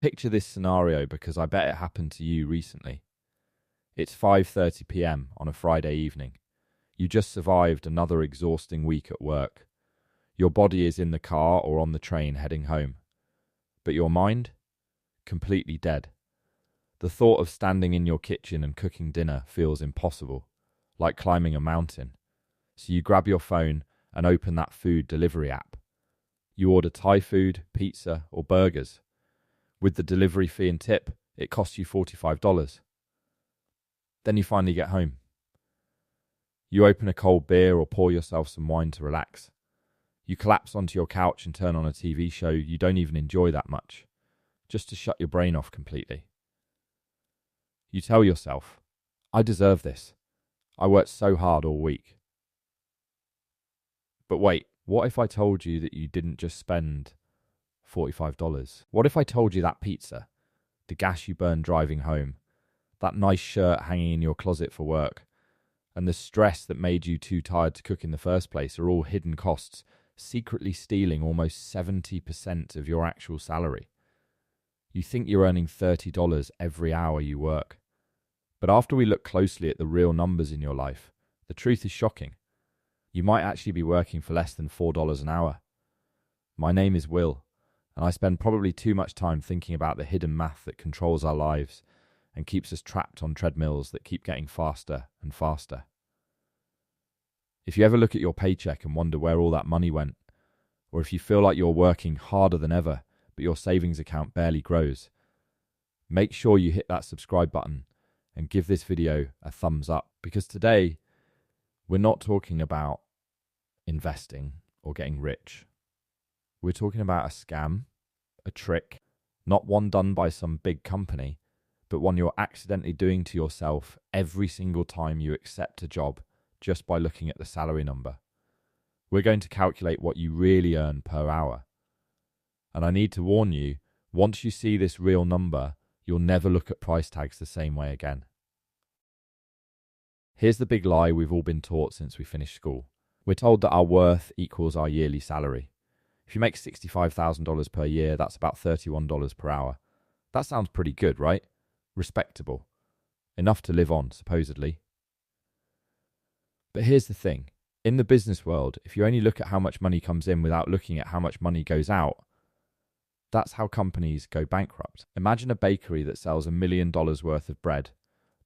Picture this scenario because I bet it happened to you recently. It's 5:30 p.m. on a Friday evening. You just survived another exhausting week at work. Your body is in the car or on the train heading home. But your mind? Completely dead. The thought of standing in your kitchen and cooking dinner feels impossible, like climbing a mountain. So you grab your phone and open that food delivery app. You order Thai food, pizza, or burgers. With the delivery fee and tip, it costs you $45. Then you finally get home. You open a cold beer or pour yourself some wine to relax. You collapse onto your couch and turn on a TV show you don't even enjoy that much, just to shut your brain off completely. You tell yourself, I deserve this. I worked so hard all week. But wait, what if I told you that you didn't just spend $45? What if I told you that pizza, the gas you burned driving home, that nice shirt hanging in your closet for work, and the stress that made you too tired to cook in the first place are all hidden costs, secretly stealing almost 70% of your actual salary? You think you're earning $30 every hour you work. But after we look closely at the real numbers in your life, the truth is shocking. You might actually be working for less than $4 an hour. My name is Will, and I spend probably too much time thinking about the hidden math that controls our lives and keeps us trapped on treadmills that keep getting faster and faster. If you ever look at your paycheck and wonder where all that money went, or if you feel like you're working harder than ever, but your savings account barely grows, make sure you hit that subscribe button and give this video a thumbs up, because today we're not talking about investing or getting rich. We're talking about a scam, a trick, not one done by some big company, but one you're accidentally doing to yourself every single time you accept a job just by looking at the salary number. We're going to calculate what you really earn per hour. And I need to warn you, once you see this real number, you'll never look at price tags the same way again. Here's the big lie we've all been taught since we finished school. We're told that our worth equals our yearly salary. If you make $65,000 per year, that's about $31 per hour. That sounds pretty good, right? Respectable. Enough to live on, supposedly. But here's the thing. In the business world, if you only look at how much money comes in without looking at how much money goes out, that's how companies go bankrupt. Imagine a bakery that sells $1 million worth of bread,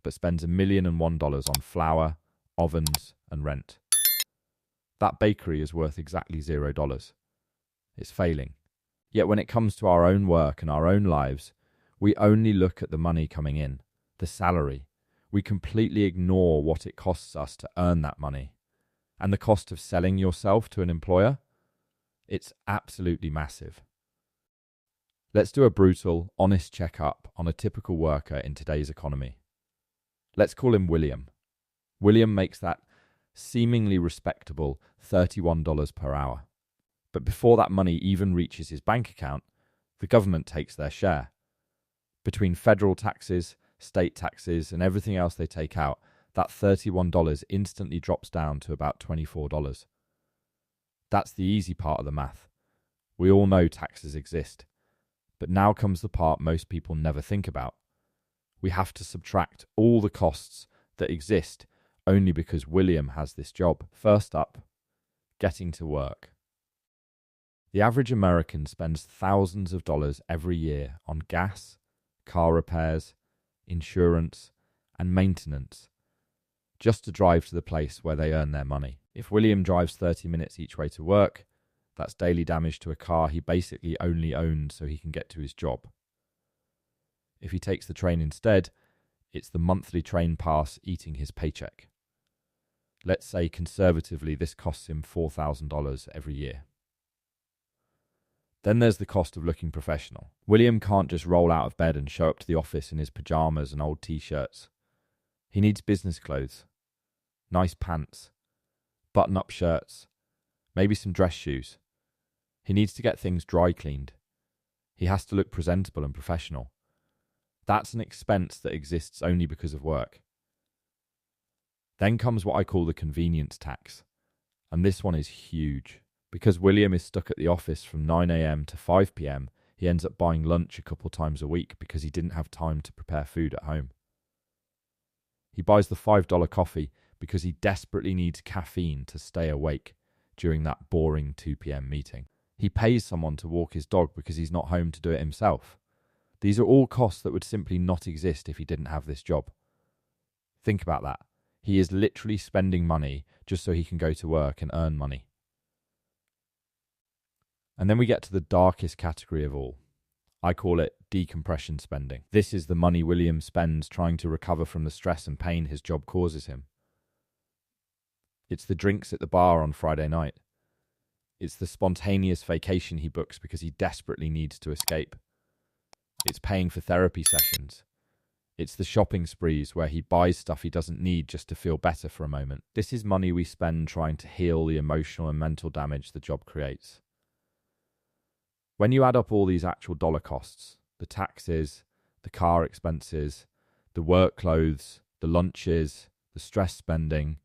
but spends $1,001 on flour, ovens, and rent. That bakery is worth exactly $0. It's failing. Yet when it comes to our own work and our own lives, we only look at the money coming in, the salary. We completely ignore what it costs us to earn that money. And the cost of selling yourself to an employer? It's absolutely massive. Let's do a brutal, honest checkup on a typical worker in today's economy. Let's call him William. William makes that seemingly respectable $31 per hour. But before that money even reaches his bank account, the government takes their share. Between federal taxes, state taxes, and everything else they take out, that $31 instantly drops down to about $24. That's the easy part of the math. We all know taxes exist. But now comes the part most people never think about. We have to subtract all the costs that exist only because William has this job. First up, getting to work. The average American spends thousands of dollars every year on gas, car repairs, insurance, and maintenance just to drive to the place where they earn their money. If William drives 30 minutes each way to work, that's daily damage to a car he basically only owns so he can get to his job. If he takes the train instead, it's the monthly train pass eating his paycheck. Let's say conservatively this costs him $4,000 every year. Then there's the cost of looking professional. William can't just roll out of bed and show up to the office in his pajamas and old t-shirts. He needs business clothes, nice pants, button-up shirts, maybe some dress shoes. He needs to get things dry cleaned. He has to look presentable and professional. That's an expense that exists only because of work. Then comes what I call the convenience tax. And this one is huge. Because William is stuck at the office from 9 a.m. to 5 p.m, He ends up buying lunch a couple times a week because he didn't have time to prepare food at home. He buys the $5 coffee because he desperately needs caffeine to stay awake during that boring 2 p.m. meeting. He pays someone to walk his dog because he's not home to do it himself. These are all costs that would simply not exist if he didn't have this job. Think about that. He is literally spending money just so he can go to work and earn money. And then we get to the darkest category of all. I call it decompression spending. This is the money William spends trying to recover from the stress and pain his job causes him. It's the drinks at the bar on Friday night. It's the spontaneous vacation he books because he desperately needs to escape. It's paying for therapy sessions. It's the shopping sprees where he buys stuff he doesn't need just to feel better for a moment. This is money we spend trying to heal the emotional and mental damage the job creates. When you add up all these actual dollar costs, the taxes, the car expenses, the work clothes, the lunches, the stress spending,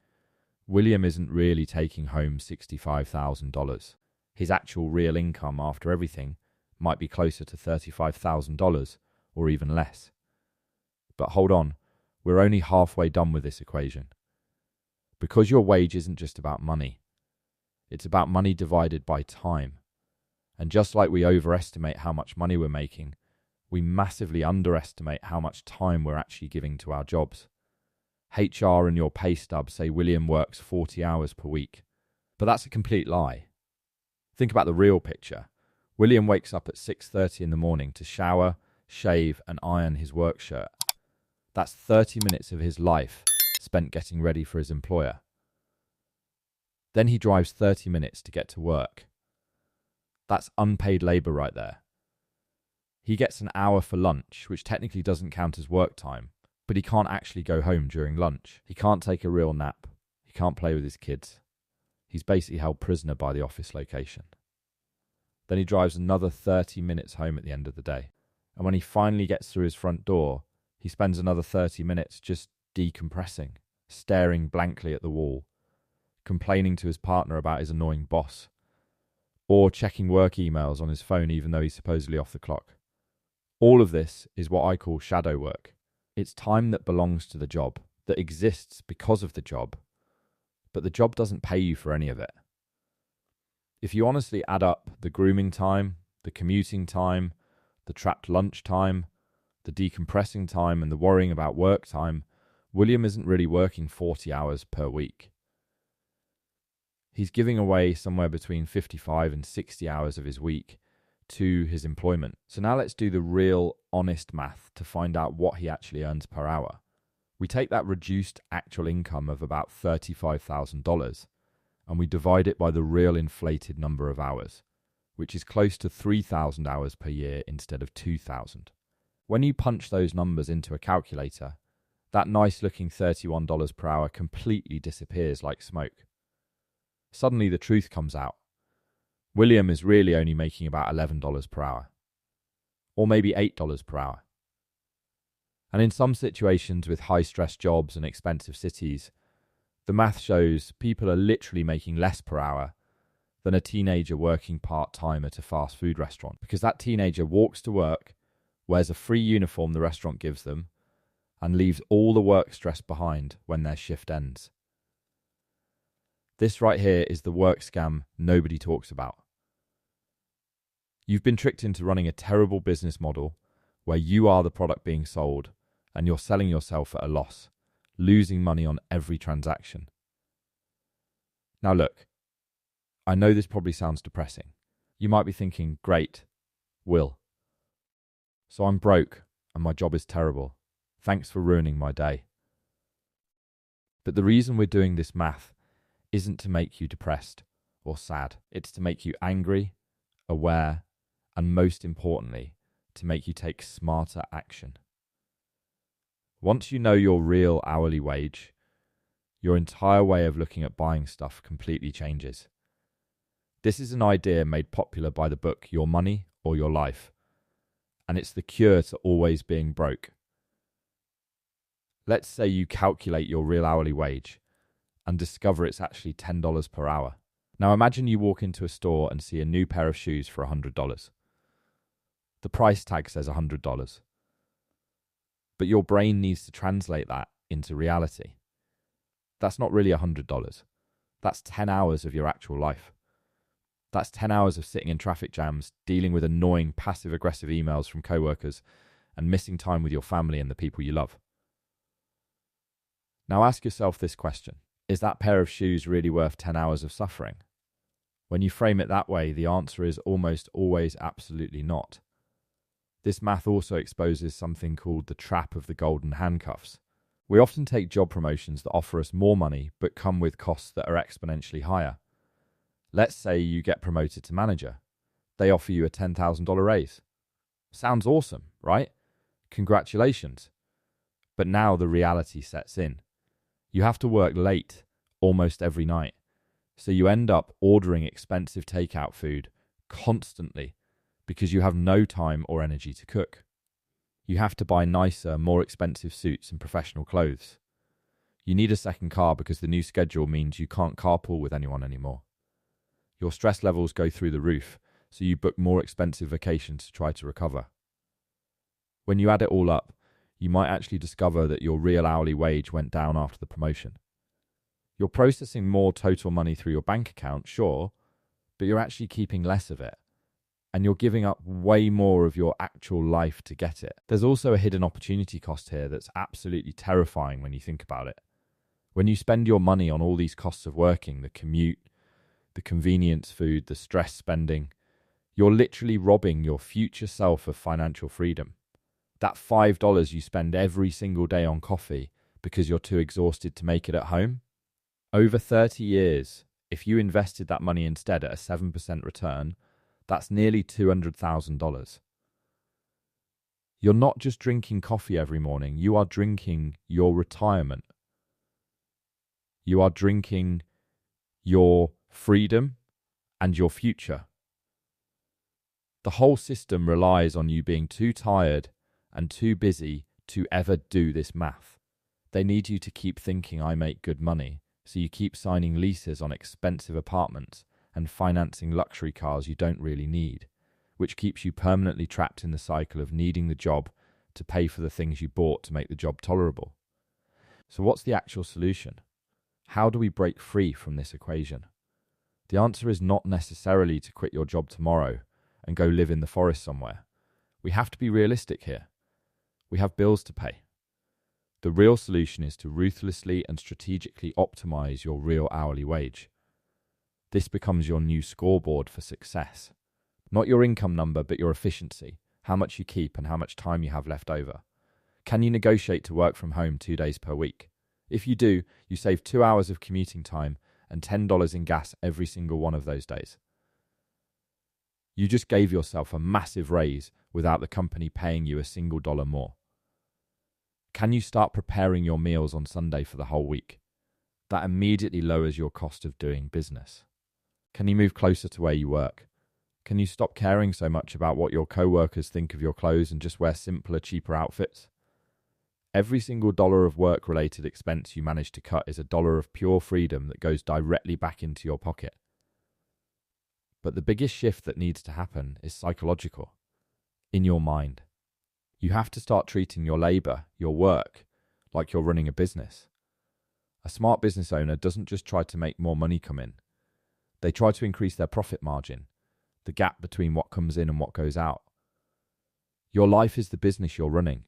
William isn't really taking home $65,000. His actual real income after everything might be closer to $35,000 or even less. But hold on, we're only halfway done with this equation. Because your wage isn't just about money. It's about money divided by time. And just like we overestimate how much money we're making, we massively underestimate how much time we're actually giving to our jobs. HR and your pay stub say William works 40 hours per week. But that's a complete lie. Think about the real picture. William wakes up at 6:30 in the morning to shower, shave, and iron his work shirt. That's 30 minutes of his life spent getting ready for his employer. Then he drives 30 minutes to get to work. That's unpaid labour right there. He gets an hour for lunch, which technically doesn't count as work time, but he can't actually go home during lunch. He can't take a real nap. He can't play with his kids. He's basically held prisoner by the office location. Then he drives another 30 minutes home at the end of the day. And when he finally gets through his front door, he spends another 30 minutes just decompressing, staring blankly at the wall, complaining to his partner about his annoying boss, or checking work emails on his phone even though he's supposedly off the clock. All of this is what I call shadow work. It's time that belongs to the job, that exists because of the job, but the job doesn't pay you for any of it. If you honestly add up the grooming time, the commuting time, the trapped lunch time, the decompressing time, and the worrying about work time, William isn't really working 40 hours per week. He's giving away somewhere between 55 and 60 hours of his week to his employment. So now let's do the real honest math to find out what he actually earns per hour. We take that reduced actual income of about $35,000 and we divide it by the real inflated number of hours, which is close to 3,000 hours per year instead of 2,000. When you punch those numbers into a calculator, that nice looking $31 per hour completely disappears like smoke. Suddenly the truth comes out. William is really only making about $11 per hour, or maybe $8 per hour. And in some situations with high-stress jobs and expensive cities, the math shows people are literally making less per hour than a teenager working part-time at a fast food restaurant, because that teenager walks to work, wears a free uniform the restaurant gives them, and leaves all the work stress behind when their shift ends. This right here is the work scam nobody talks about. You've been tricked into running a terrible business model where you are the product being sold and you're selling yourself at a loss, losing money on every transaction. Now look, I know this probably sounds depressing. You might be thinking, great, Will. So I'm broke and my job is terrible. Thanks for ruining my day. But the reason we're doing this math isn't to make you depressed or sad. It's to make you angry, aware, and most importantly, to make you take smarter action. Once you know your real hourly wage, your entire way of looking at buying stuff completely changes. This is an idea made popular by the book Your Money or Your Life, and it's the cure to always being broke. Let's say you calculate your real hourly wage and discover it's actually $10 per hour. Now imagine you walk into a store and see a new pair of shoes for $100. The price tag says $100. But your brain needs to translate that into reality. That's not really $100. That's 10 hours of your actual life. That's 10 hours of sitting in traffic jams, dealing with annoying passive-aggressive emails from coworkers, and missing time with your family and the people you love. Now ask yourself this question. Is that pair of shoes really worth 10 hours of suffering? When you frame it that way, the answer is almost always absolutely not. This math also exposes something called the trap of the golden handcuffs. We often take job promotions that offer us more money but come with costs that are exponentially higher. Let's say you get promoted to manager. They offer you a $10,000 raise. Sounds awesome, right? Congratulations. But now the reality sets in. You have to work late almost every night. So you end up ordering expensive takeout food constantly because you have no time or energy to cook. You have to buy nicer, more expensive suits and professional clothes. You need a second car because the new schedule means you can't carpool with anyone anymore. Your stress levels go through the roof, so you book more expensive vacations to try to recover. When you add it all up, you might actually discover that your real hourly wage went down after the promotion. You're processing more total money through your bank account, sure, but you're actually keeping less of it. And you're giving up way more of your actual life to get it. There's also a hidden opportunity cost here that's absolutely terrifying when you think about it. When you spend your money on all these costs of working, the commute, the convenience food, the stress spending, you're literally robbing your future self of financial freedom. That $5 you spend every single day on coffee because you're too exhausted to make it at home, over 30 years, if you invested that money instead at a 7% return, that's nearly $200,000. You're not just drinking coffee every morning, you are drinking your retirement. You are drinking your freedom and your future. The whole system relies on you being too tired and too busy to ever do this math. They need you to keep thinking I make good money, so you keep signing leases on expensive apartments and financing luxury cars you don't really need, which keeps you permanently trapped in the cycle of needing the job to pay for the things you bought to make the job tolerable. So what's the actual solution? How do we break free from this equation? The answer is not necessarily to quit your job tomorrow and go live in the forest somewhere. We have to be realistic here. We have bills to pay. The real solution is to ruthlessly and strategically optimize your real hourly wage. This becomes your new scoreboard for success. Not your income number, but your efficiency, how much you keep and how much time you have left over. Can you negotiate to work from home 2 days per week? If you do, you save 2 hours of commuting time and $10 in gas every single one of those days. You just gave yourself a massive raise without the company paying you a single dollar more. Can you start preparing your meals on Sunday for the whole week? That immediately lowers your cost of doing business. Can you move closer to where you work? Can you stop caring so much about what your co-workers think of your clothes and just wear simpler, cheaper outfits? Every single dollar of work-related expense you manage to cut is a dollar of pure freedom that goes directly back into your pocket. But the biggest shift that needs to happen is psychological, in your mind. You have to start treating your labor, your work, like you're running a business. A smart business owner doesn't just try to make more money come in. They try to increase their profit margin, the gap between what comes in and what goes out. Your life is the business you're running.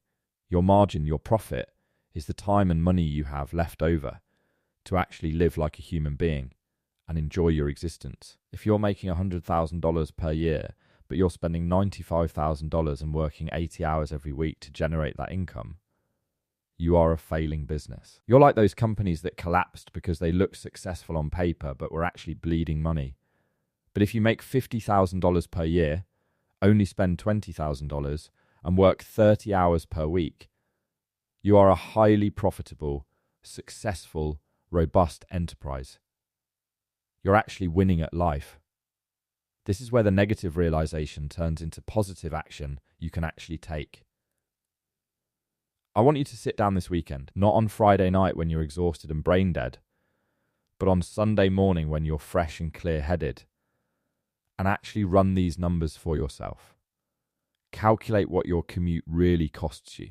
Your margin, your profit, is the time and money you have left over to actually live like a human being and enjoy your existence. If you're making $100,000 per year, but you're spending $95,000 and working 80 hours every week to generate that income, you are a failing business. You're like those companies that collapsed because they looked successful on paper but were actually bleeding money. But if you make $50,000 per year, only spend $20,000, and work 30 hours per week, you are a highly profitable, successful, robust enterprise. You're actually winning at life. This is where the negative realization turns into positive action you can actually take. I want you to sit down this weekend, not on Friday night when you're exhausted and brain dead, but on Sunday morning when you're fresh and clear-headed, and actually run these numbers for yourself. Calculate what your commute really costs you.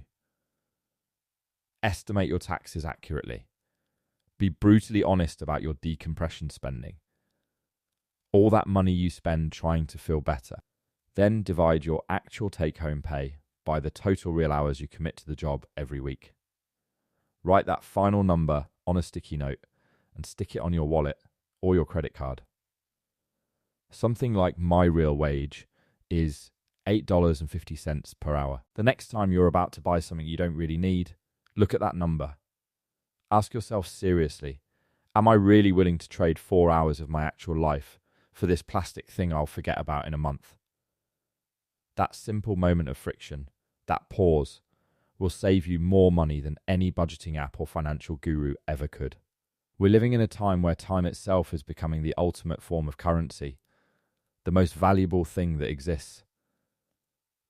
Estimate your taxes accurately. Be brutally honest about your decompression spending. All that money you spend trying to feel better. Then divide your actual take-home pay by the total real hours you commit to the job every week. Write that final number on a sticky note and stick it on your wallet or your credit card. Something like my real wage is $8.50 per hour. The next time you're about to buy something you don't really need, look at that number. Ask yourself seriously, am I really willing to trade 4 hours of my actual life for this plastic thing I'll forget about in a month? That simple moment of friction, that pause, will save you more money than any budgeting app or financial guru ever could. We're living in a time where time itself is becoming the ultimate form of currency, the most valuable thing that exists.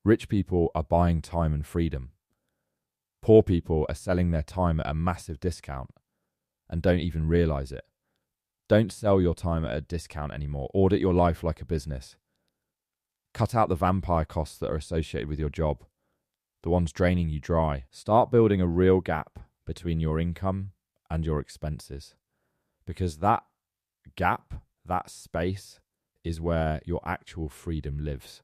Rich people are buying time and freedom. Poor people are selling their time at a massive discount and don't even realize it. Don't sell your time at a discount anymore. Audit your life like a business. Cut out the vampire costs that are associated with your job, the ones draining you dry. Start building a real gap between your income and your expenses, because that gap, that space, is where your actual freedom lives.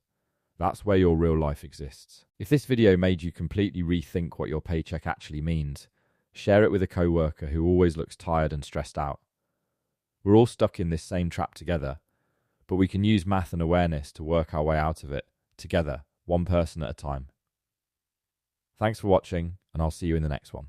That's where your real life exists. If this video made you completely rethink what your paycheck actually means, share it with a coworker who always looks tired and stressed out. We're all stuck in this same trap together, but we can use math and awareness to work our way out of it together, one person at a time. Thanks for watching, and I'll see you in the next one.